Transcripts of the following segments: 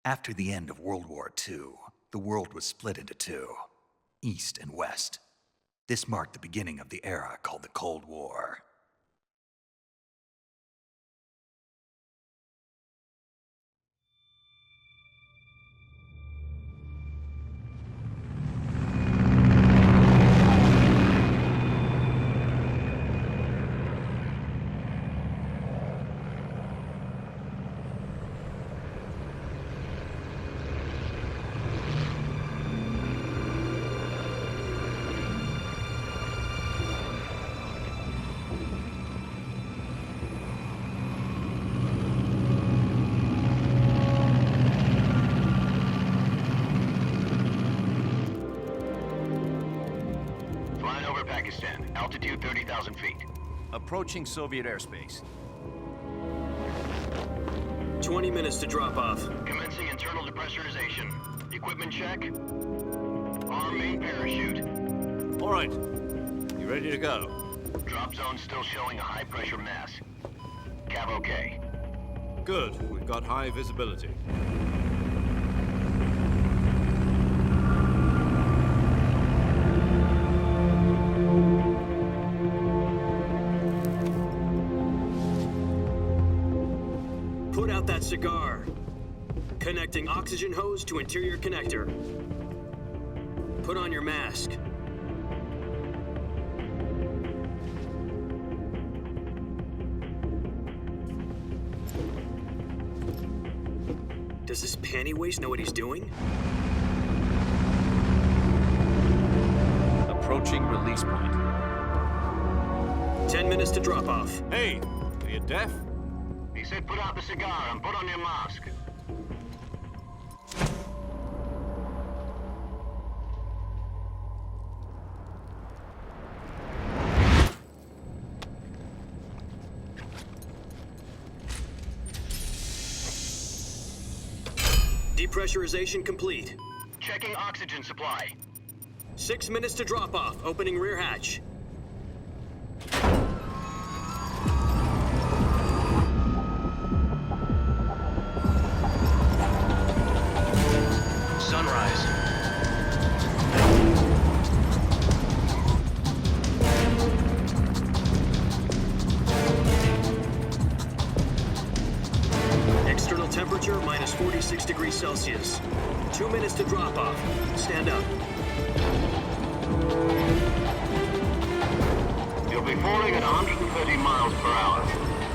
After the end of World War II, the world was split into two, East and West. This marked the beginning of the era called the Cold War. Pakistan, altitude 30,000 feet. Approaching Soviet airspace. 20 minutes to drop off. Commencing internal depressurization. Equipment check. Arm main parachute. All right. You ready to go? Drop zone still showing a high pressure mass. Cav okay. Good. We've got high visibility. Put out that cigar. Connecting oxygen hose to interior connector. Put on your mask. Does this panty waste know what he's doing? Approaching release point. 10 minutes to drop off. Hey, are you deaf? He said put out the cigar and put on your mask. Depressurization complete. Checking oxygen supply. 6 minutes to drop off. Opening rear hatch. Sunrise. External temperature minus 46 degrees Celsius. 2 minutes to drop off. Stand up. You'll be falling at 130 miles per hour.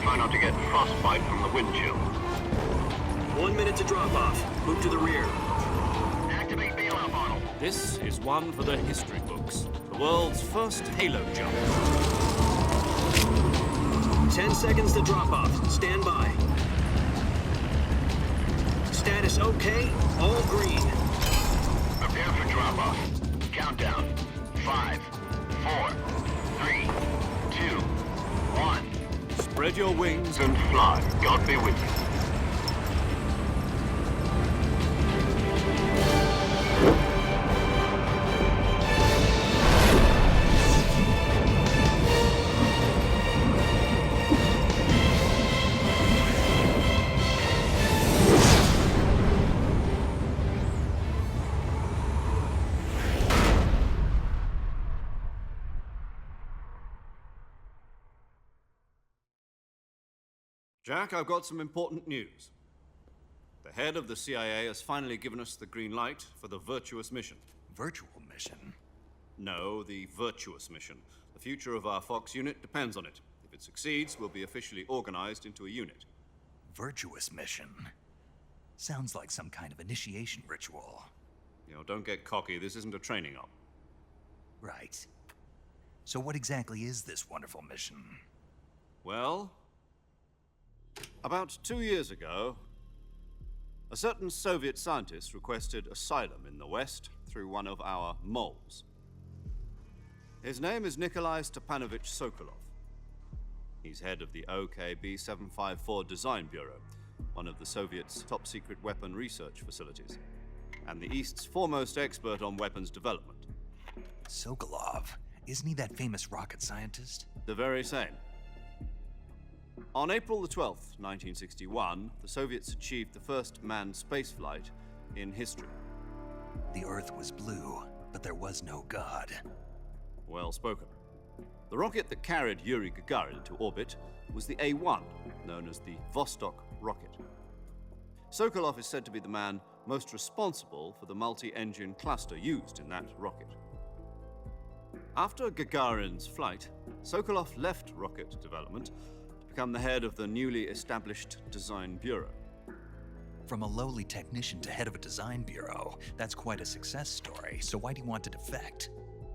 Try not to get frostbite from the wind chill. 1 minute to drop off. Move to the rear. Activate bailout model. This is one for the history books. The world's first halo jump. 10 seconds to drop off. Stand by. Status okay. All green. Prepare for drop-off. Countdown. 5, 4, 3, 2, 1. Spread your wings And fly. God be with you. Jack, I've got some important news. The head of the CIA has finally given us the green light for the virtuous mission. Virtual mission? No, the virtuous mission. The future of our Fox unit depends on it. If it succeeds, we'll be officially organized into a unit. Virtuous mission? Sounds like some kind of initiation ritual. You know, don't get cocky. This isn't a training op. Right. So what exactly is this wonderful mission? Well, about 2 years ago, a certain Soviet scientist requested asylum in the West through one of our moles. His name is Nikolai Stepanovich Sokolov. He's head of the OKB-754 Design Bureau, one of the Soviets' top-secret weapon research facilities, and the East's foremost expert on weapons development. Sokolov? Isn't he that famous rocket scientist? The very same. On April the 12th, 1961, the Soviets achieved the first manned spaceflight in history. The Earth was blue, but there was no God. Well spoken. The rocket that carried Yuri Gagarin into orbit was the A-1, known as the Vostok rocket. Sokolov is said to be the man most responsible for the multi-engine cluster used in that rocket. After Gagarin's flight, Sokolov left rocket development to become the head of the newly established Design Bureau. From a lowly technician to head of a design bureau, that's quite a success story, so why do you want to defect?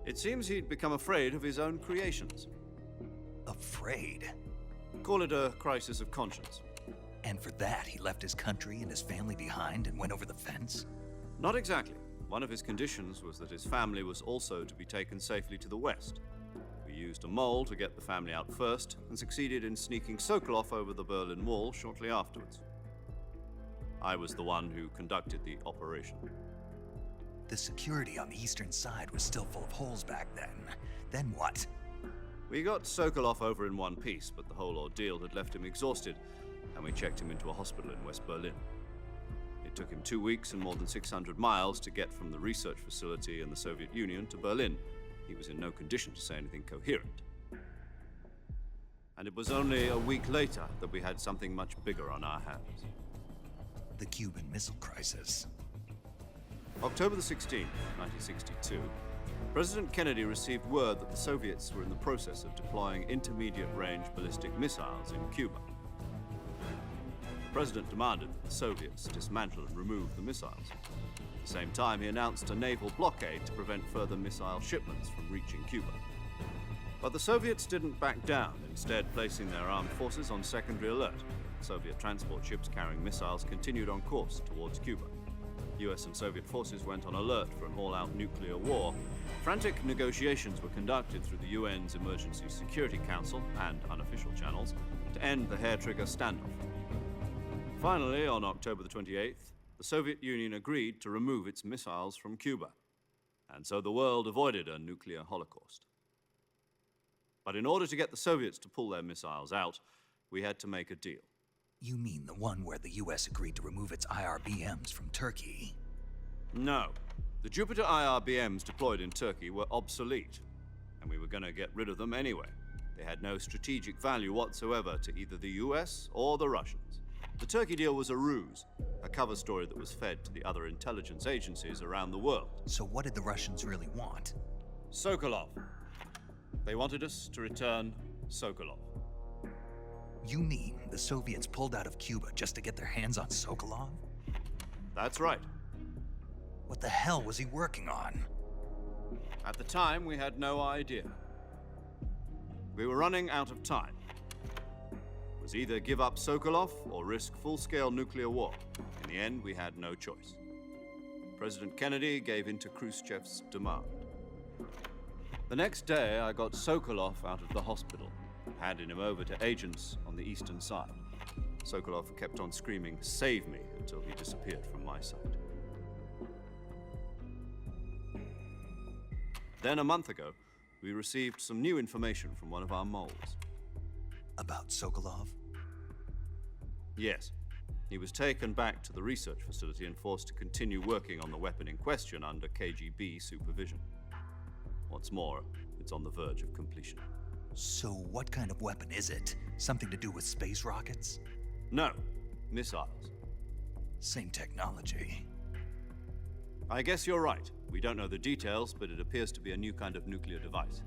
It seems he'd become afraid of his own creations. Afraid? Call it a crisis of conscience. And for that, he left his country and his family behind and went over the fence? Not exactly. One of his conditions was that his family was also to be taken safely to the West. We used a mole to get the family out first and succeeded in sneaking Sokolov over the Berlin Wall shortly afterwards. I was the one who conducted the operation. The security on the eastern side was still full of holes back then. Then what? We got Sokolov over in one piece, but the whole ordeal had left him exhausted, and we checked him into a hospital in West Berlin. It took him 2 weeks and more than 600 miles to get from the research facility in the Soviet Union to Berlin. He was in no condition to say anything coherent. And it was only a week later that we had something much bigger on our hands. The Cuban Missile Crisis. October the 16th, 1962, President Kennedy received word that the Soviets were in the process of deploying intermediate-range ballistic missiles in Cuba. The President demanded that the Soviets dismantle and remove the missiles. At the same time, he announced a naval blockade to prevent further missile shipments from reaching Cuba. But the Soviets didn't back down, instead placing their armed forces on secondary alert. Soviet transport ships carrying missiles continued on course towards Cuba. US and Soviet forces went on alert for an all-out nuclear war. Frantic negotiations were conducted through the UN's Emergency Security Council and unofficial channels to end the hair-trigger standoff. Finally, on October the 28th, the Soviet Union agreed to remove its missiles from Cuba, and so the world avoided a nuclear holocaust. But in order to get the Soviets to pull their missiles out, we had to make a deal. You mean the one where the US agreed to remove its IRBMs from Turkey? No. The Jupiter IRBMs deployed in Turkey were obsolete, and we were going to get rid of them anyway. They had no strategic value whatsoever to either the US or the Russians. The Turkey deal was a ruse, a cover story that was fed to the other intelligence agencies around the world. So what did the Russians really want? Sokolov. They wanted us to return Sokolov. You mean the Soviets pulled out of Cuba just to get their hands on Sokolov? That's right. What the hell was he working on? At the time, we had no idea. We were running out of time. It was either give up Sokolov or risk full-scale nuclear war. In the end, we had no choice. President Kennedy gave in to Khrushchev's demand. The next day, I got Sokolov out of the hospital, handing him over to agents on the eastern side. Sokolov kept on screaming, "Save me," until he disappeared from my sight. Then a month ago, we received some new information from one of our moles. About Sokolov? Yes. He was taken back to the research facility and forced to continue working on the weapon in question under KGB supervision. What's more, it's on the verge of completion. So what kind of weapon is it? Something to do with space rockets? No, missiles. Same technology. I guess you're right. We don't know the details, but it appears to be a new kind of nuclear device.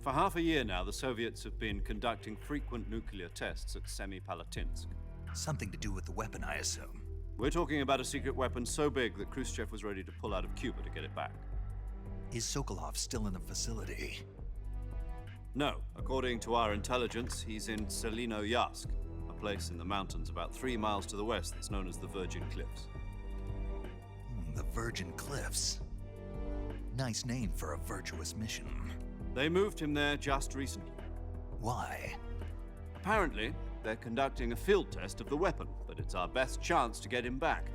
For half a year now, the Soviets have been conducting frequent nuclear tests at Semipalatinsk. Something to do with the weapon, I assume. We're talking about a secret weapon so big that Khrushchev was ready to pull out of Cuba to get it back. Is Sokolov still in the facility? No, according to our intelligence, he's in Selinoyarsk, a place in the mountains about 3 miles to the west that's known as the Virgin Cliffs. The Virgin Cliffs. Nice name for a virtuous mission. They moved him there just recently. Why? Apparently, they're conducting a field test of the weapon, but it's our best chance to get him back.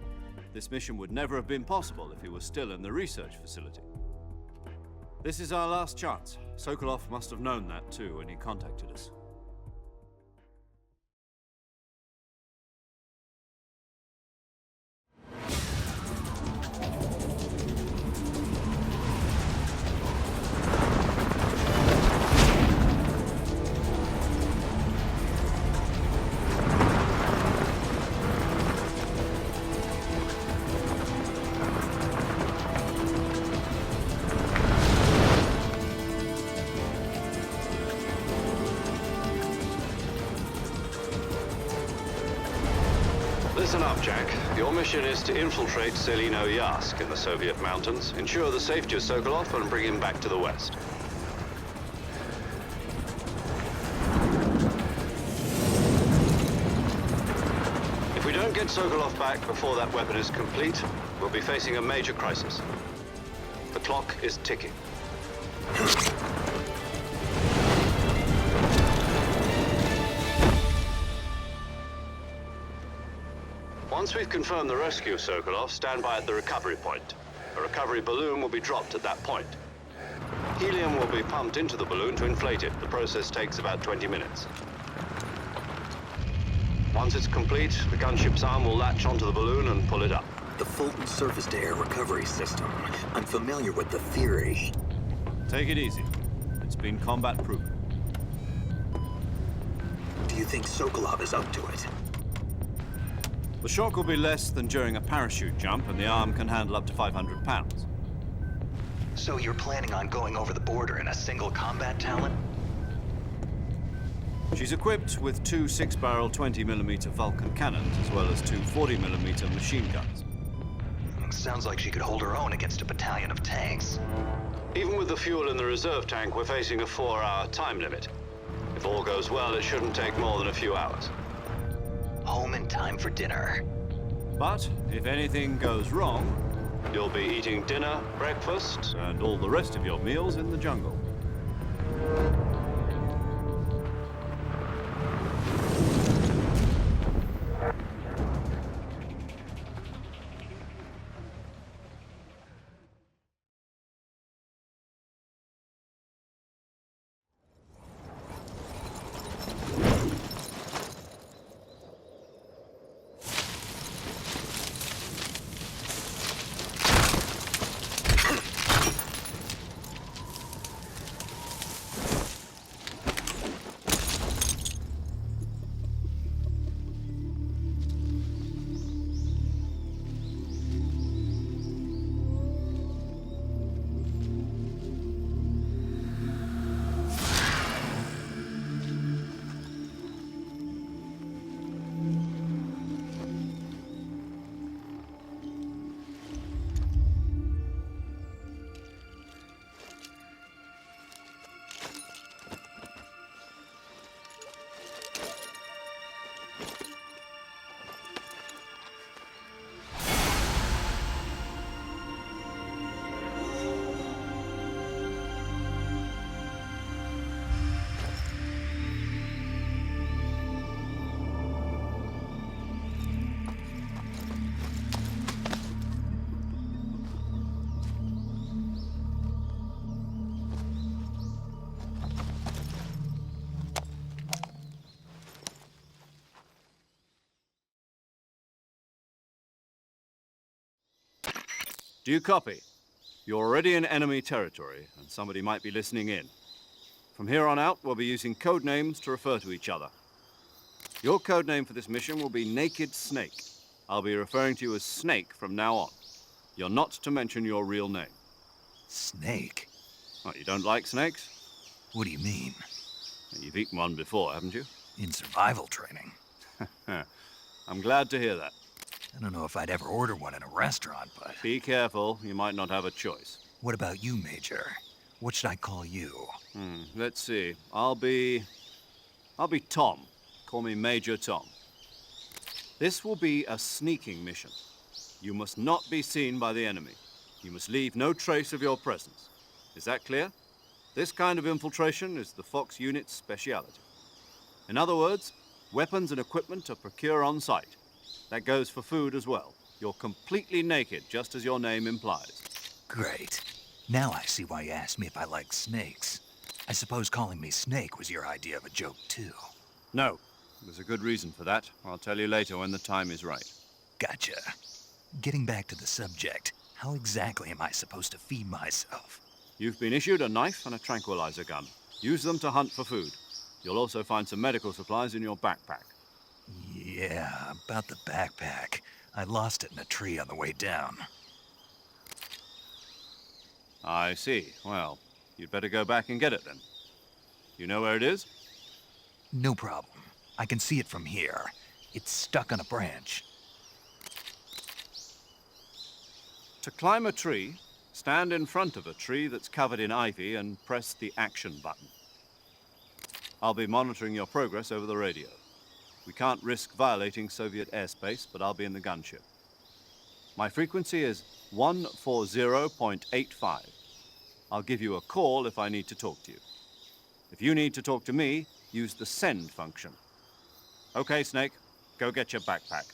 This mission would never have been possible if he was still in the research facility. This is our last chance. Sokolov must have known that too when he contacted us. Listen up, Jack. Your mission is to infiltrate Selinoyarsk in the Soviet mountains, ensure the safety of Sokolov, and bring him back to the west. If we don't get Sokolov back before that weapon is complete, we'll be facing a major crisis. The clock is ticking. Once we've confirmed the rescue of Sokolov, stand by at the recovery point. A recovery balloon will be dropped at that point. Helium will be pumped into the balloon to inflate it. The process takes about 20 minutes. Once it's complete, the gunship's arm will latch onto the balloon and pull it up. The Fulton surface-to-air recovery system. I'm familiar with the theory. Take it easy. It's been combat-proven. Do you think Sokolov is up to it? The shock will be less than during a parachute jump, and the arm can handle up to 500 pounds. So you're planning on going over the border in a single combat Talon? She's equipped with 2 6-barrel 20mm Vulcan cannons, as well as 2 40mm machine guns. Sounds like she could hold her own against a battalion of tanks. Even with the fuel in the reserve tank, we're facing a 4-hour time limit. If all goes well, it shouldn't take more than a few hours. Home in time for dinner. But if anything goes wrong, You'll be eating dinner, breakfast, and all the rest of your meals in the jungle. Do you copy? You're already in enemy territory, and somebody might be listening in. From here on out, we'll be using code names to refer to each other. Your code name for this mission will be Naked Snake. I'll be referring to you as Snake from now on. You're not to mention your real name. Snake? Oh, you don't like snakes? What do you mean? You've eaten one before, haven't you? In survival training. I'm glad to hear that. I don't know if I'd ever order one in a restaurant, but... Be careful, you might not have a choice. What about you, Major? What should I call you? Let's see. I'll be Tom. Call me Major Tom. This will be a sneaking mission. You must not be seen by the enemy. You must leave no trace of your presence. Is that clear? This kind of infiltration is the Fox unit's speciality. In other words, weapons and equipment are procured on site. That goes for food as well. You're completely naked, just as your name implies. Great. Now I see why you asked me if I like snakes. I suppose calling me Snake was your idea of a joke, too. No. There's a good reason for that. I'll tell you later when the time is right. Gotcha. Getting back to the subject, how exactly am I supposed to feed myself? You've been issued a knife and a tranquilizer gun. Use them to hunt for food. You'll also find some medical supplies in your backpack. Yeah, about the backpack. I lost it in a tree on the way down. I see. Well, you'd better go back and get it then. You know where it is? No problem. I can see it from here. It's stuck on a branch. To climb a tree, stand in front of a tree that's covered in ivy and press the action button. I'll be monitoring your progress over the radio. We can't risk violating Soviet airspace, but I'll be in the gunship. My frequency is 140.85. I'll give you a call if I need to talk to you. If you need to talk to me, use the send function. Okay, Snake, go get your backpack.